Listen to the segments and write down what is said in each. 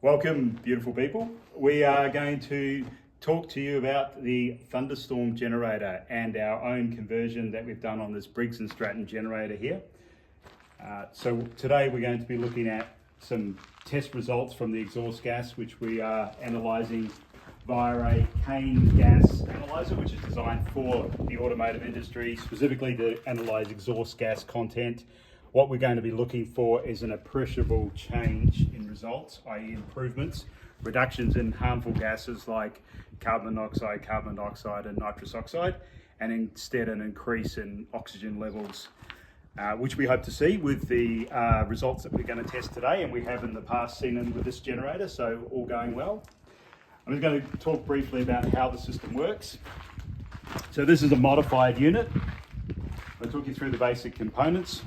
Welcome, beautiful people. We are going to talk to you about the Thunderstorm Generator and our own conversion that we've done on this Briggs & Stratton generator here. So today we're going to be looking at some test results from the exhaust gas, which we are analysing via a cane gas analyzer, which is designed for the automotive industry, specifically to analyse exhaust gas content. What we're going to be looking for is an appreciable change in results, i.e. improvements, reductions in harmful gases like carbon monoxide and nitrous oxide, and instead an increase in oxygen levels, which we hope to see with the results that we're going to test today, and we have in the past seen them with this generator, so all going well. I'm just going to talk briefly about how the system works. So this is a modified unit. I'll talk you through the basic components.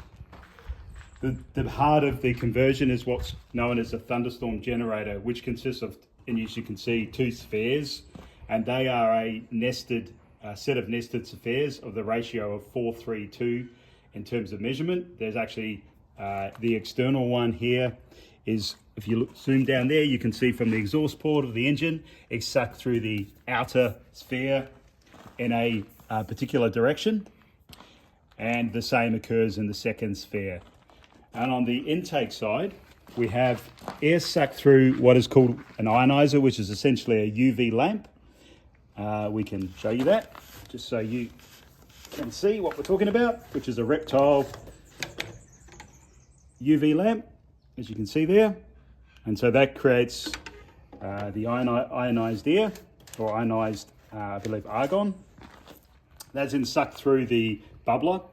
The heart of the conversion is what's known as a Thunderstorm Generator, which consists of, and as you can see, two spheres, and they are a nested set of nested spheres of the ratio of 4:3:2 in terms of measurement. There's actually the external one here is, if you zoom down there, you can see from the exhaust port of the engine, it's sucked through the outer sphere in a particular direction, and the same occurs in the second sphere. And on the intake side, we have air sucked through what is called an ionizer, which is essentially a UV lamp. We can show you that, just so you can see what we're talking about, which is a Reptile UV lamp, as you can see there. And so that creates the ionized air, or ionized, I believe, argon. That's then sucked through the bubbler,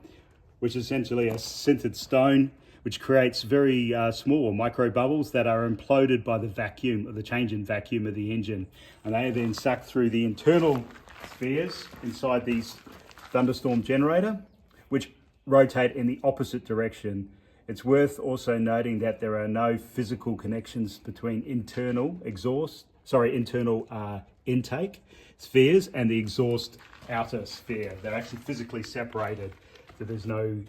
which is essentially a sintered stone, which creates very small micro bubbles that are imploded by the vacuum, or the change in vacuum of the engine. And they are then sucked through the internal spheres inside these Thunderstorm Generator, which rotate in the opposite direction. It's worth also noting that there are no physical connections between internal intake spheres and the exhaust outer sphere. They're actually physically separated. So there's no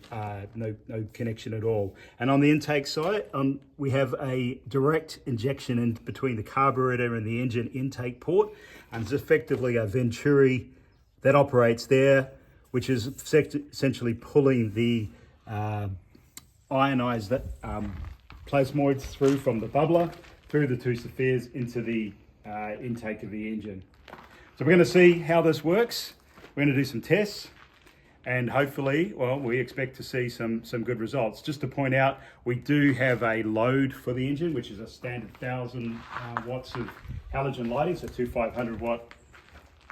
connection at all. And on the intake side, we have a direct injection in between the carburetor and the engine intake port, and it's effectively a venturi that operates there, which is essentially pulling the ionized plasmoids through from the bubbler through the two spheres into the intake of the engine. So we're going to see how this works. We're going to do some tests. And hopefully, well, we expect to see some good results. Just to point out, we do have a load for the engine, which is a standard 1,000 watts of halogen lighting, so two 500 watt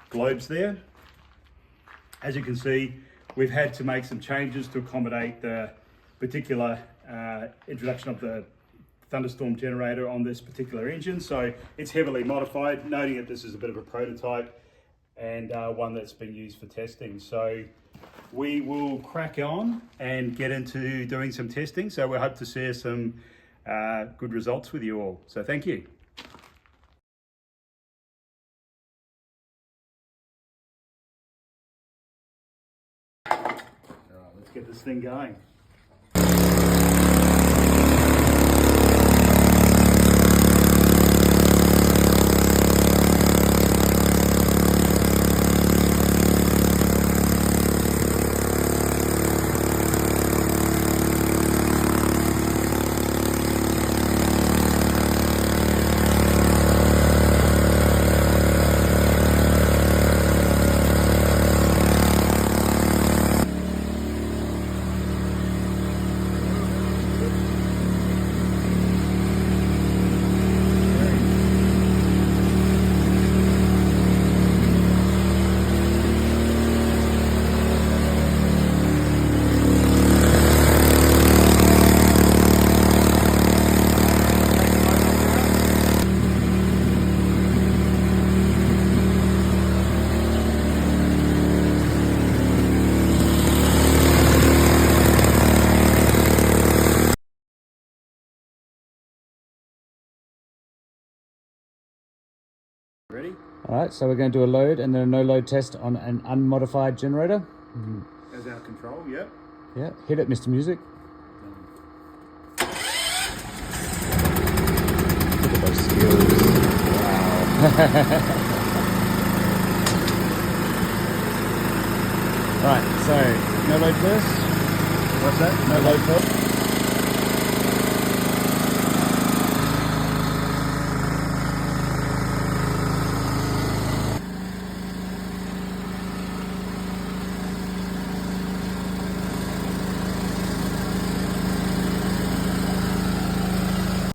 globes there. As you can see, we've had to make some changes to accommodate the particular introduction of the Thunderstorm Generator on this particular engine. So it's heavily modified, noting that this is a bit of a prototype and one that's been used for testing. So we will crack on and get into doing some testing. So we hope to share some good results with you all. So thank you. All right, let's get this thing going. Ready? All right, so we're going to do a load and then a no load test on an unmodified generator. As our control, yep. Yeah, hit it, Mr. Music. Look at those skills. Right, so no load first. What's that? No load first.